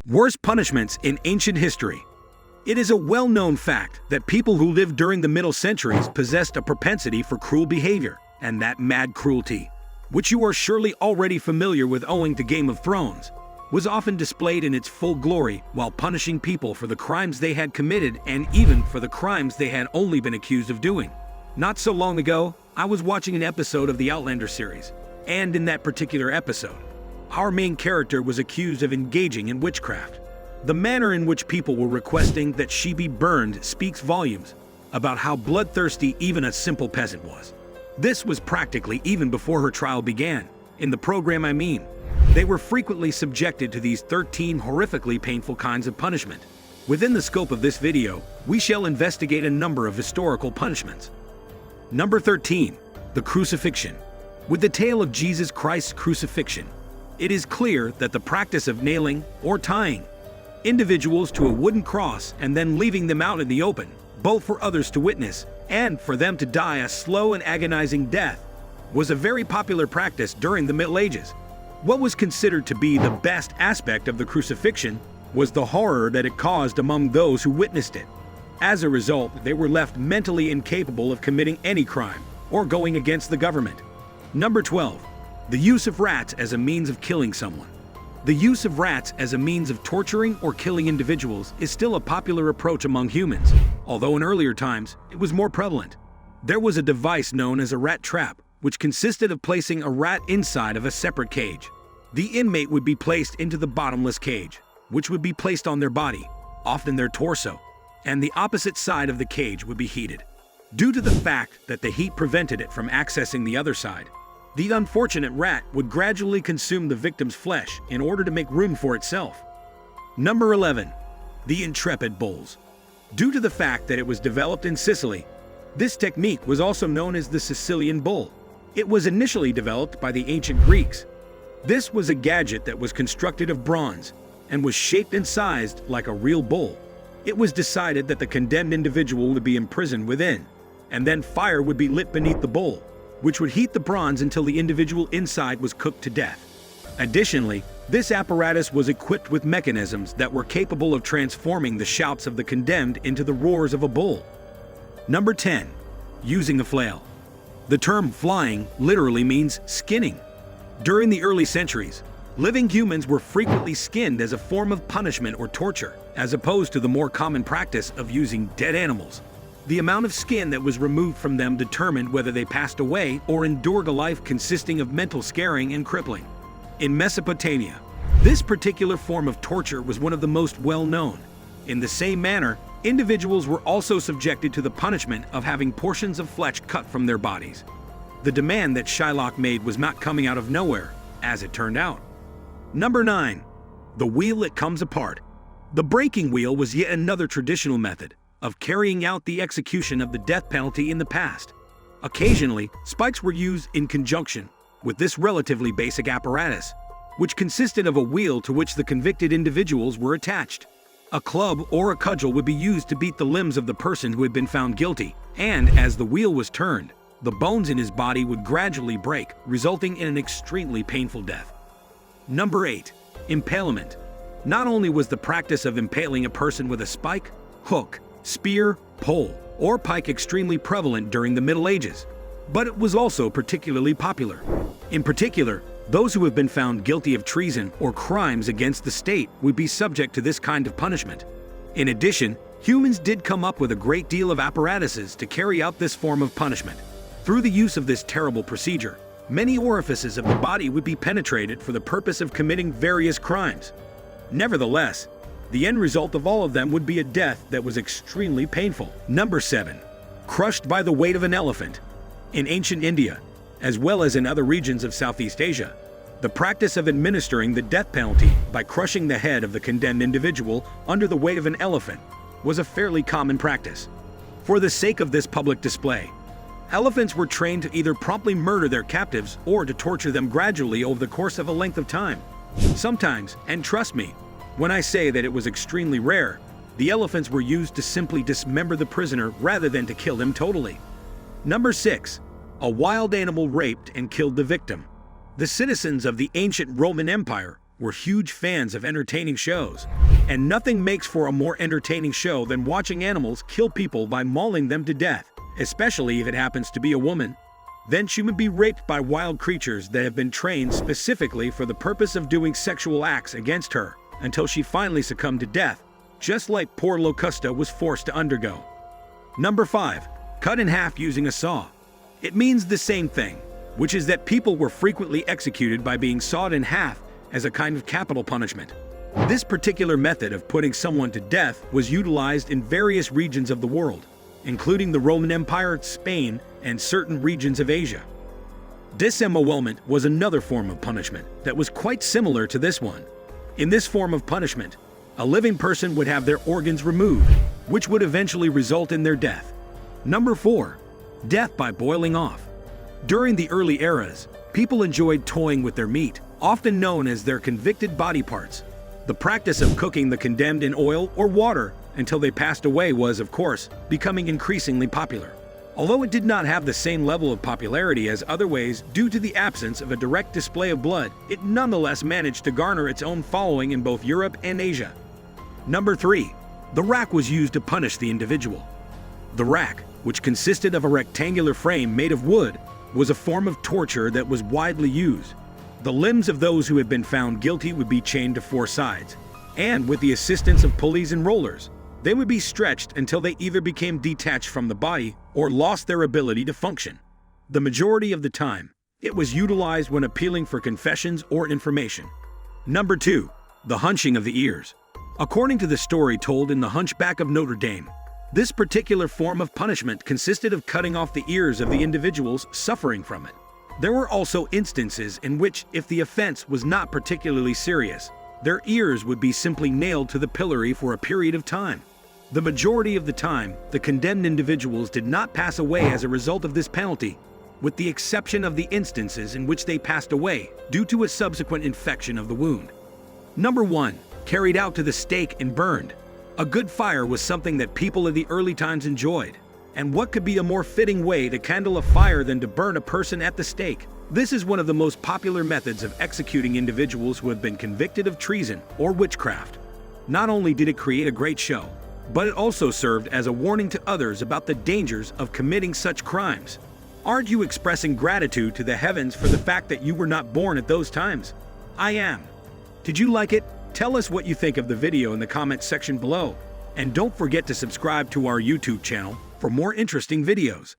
Worst punishments in ancient history. It is a well-known fact that people who lived during the Middle Centuries possessed a propensity for cruel behavior, and that mad cruelty, which you are surely already familiar with owing to Game of Thrones, was often displayed in its full glory while punishing people for the crimes they had committed and even for the crimes they had only been accused of doing. Not so long ago, I was watching an episode of the Outlander series, and in that particular episode, our main character was accused of engaging in witchcraft. The manner in which people were requesting that she be burned speaks volumes about how bloodthirsty even a simple peasant was. This was practically even before her trial began. In the program, I mean. They were frequently subjected to these 13 horrifically painful kinds of punishment. Within the scope of this video, we shall investigate a number of historical punishments. Number 13. The crucifixion. With the tale of Jesus Christ's crucifixion, it is clear that the practice of nailing or tying individuals to a wooden cross and then leaving them out in the open, both for others to witness and for them to die a slow and agonizing death, was a very popular practice during the Middle Ages. What was considered to be the best aspect of the crucifixion was the horror that it caused among those who witnessed it. As a result, they were left mentally incapable of committing any crime or going against the government. Number 12. The use of rats as a means of killing someone. The use of rats as a means of torturing or killing individuals is still a popular approach among humans, although in earlier times it was more prevalent. There was a device known as a rat trap, which consisted of placing a rat inside of a separate cage. The inmate would be placed into the bottomless cage, which would be placed on their body, often their torso, and the opposite side of the cage would be heated. Due to the fact that the heat prevented it from accessing the other side, the unfortunate rat would gradually consume the victim's flesh in order to make room for itself. Number 11. The intrepid bulls. Due to the fact that it was developed in Sicily, this technique was also known as the Sicilian bull. It was initially developed by the ancient Greeks. This was a gadget that was constructed of bronze and was shaped and sized like a real bull. It was decided that the condemned individual would be imprisoned within, and then fire would be lit beneath the bull, which would heat the bronze until the individual inside was cooked to death. Additionally, this apparatus was equipped with mechanisms that were capable of transforming the shouts of the condemned into the roars of a bull. Number 10. Using a flail. The term flying literally means skinning. During the early centuries, living humans were frequently skinned as a form of punishment or torture, as opposed to the more common practice of using dead animals. The amount of skin that was removed from them determined whether they passed away or endured a life consisting of mental scarring and crippling. In Mesopotamia, this particular form of torture was one of the most well-known. In the same manner, individuals were also subjected to the punishment of having portions of flesh cut from their bodies. The demand that Shylock made was not coming out of nowhere, as it turned out. Number 9. The wheel that comes apart. The breaking wheel was yet another traditional method of carrying out the execution of the death penalty in the past. Occasionally, spikes were used in conjunction with this relatively basic apparatus, which consisted of a wheel to which the convicted individuals were attached. A club or a cudgel would be used to beat the limbs of the person who had been found guilty, and as the wheel was turned, the bones in his body would gradually break, resulting in an extremely painful death. Number 8. Impalement. Not only was the practice of impaling a person with a spike, hook, spear, pole, or pike extremely prevalent during the Middle Ages, but it was also particularly popular. In particular, those who have been found guilty of treason or crimes against the state would be subject to this kind of punishment. In addition, humans did come up with a great deal of apparatuses to carry out this form of punishment. Through the use of this terrible procedure, many orifices of the body would be penetrated for the purpose of committing various crimes. Nevertheless, the end result of all of them would be a death that was extremely painful. Number 7. Crushed by the weight of an elephant. In ancient India, as well as in other regions of Southeast Asia, the practice of administering the death penalty by crushing the head of the condemned individual under the weight of an elephant was a fairly common practice. For the sake of this public display, elephants were trained to either promptly murder their captives or to torture them gradually over the course of a length of time. Sometimes, and trust me, when I say that it was extremely rare, the elephants were used to simply dismember the prisoner rather than to kill him totally. Number 6. A wild animal raped and killed the victim. The citizens of the ancient Roman Empire were huge fans of entertaining shows. And nothing makes for a more entertaining show than watching animals kill people by mauling them to death, especially if it happens to be a woman. Then she would be raped by wild creatures that have been trained specifically for the purpose of doing sexual acts against her, until she finally succumbed to death, just like poor Locusta was forced to undergo. Number 5. Cut in half using a saw. It means the same thing, which is that people were frequently executed by being sawed in half as a kind of capital punishment. This particular method of putting someone to death was utilized in various regions of the world, including the Roman Empire, Spain, and certain regions of Asia. Disembowelment was another form of punishment that was quite similar to this one. In this form of punishment, a living person would have their organs removed, which would eventually result in their death. Number 4. Death by boiling off. During the early eras, people enjoyed toying with their meat, often known as their convicted body parts. The practice of cooking the condemned in oil or water until they passed away was, of course, becoming increasingly popular. Although it did not have the same level of popularity as other ways due to the absence of a direct display of blood, it nonetheless managed to garner its own following in both Europe and Asia. Number 3. The rack was used to punish the individual. The rack, which consisted of a rectangular frame made of wood, was a form of torture that was widely used. The limbs of those who had been found guilty would be chained to 4 sides, and with the assistance of pulleys and rollers, they would be stretched until they either became detached from the body or lost their ability to function. The majority of the time, it was utilized when appealing for confessions or information. Number 2. The hunching of the ears. According to the story told in The Hunchback of Notre Dame, this particular form of punishment consisted of cutting off the ears of the individuals suffering from it. There were also instances in which, if the offense was not particularly serious, their ears would be simply nailed to the pillory for a period of time. The majority of the time, the condemned individuals did not pass away as a result of this penalty, with the exception of the instances in which they passed away due to a subsequent infection of the wound. Number 1. Carried out to the stake and burned. A good fire was something that people of the early times enjoyed. And what could be a more fitting way to kindle a fire than to burn a person at the stake? This is one of the most popular methods of executing individuals who have been convicted of treason or witchcraft. Not only did it create a great show, but it also served as a warning to others about the dangers of committing such crimes. Aren't you expressing gratitude to the heavens for the fact that you were not born at those times? I am. Did you like it? Tell us what you think of the video in the comments section below. And don't forget to subscribe to our YouTube channel for more interesting videos.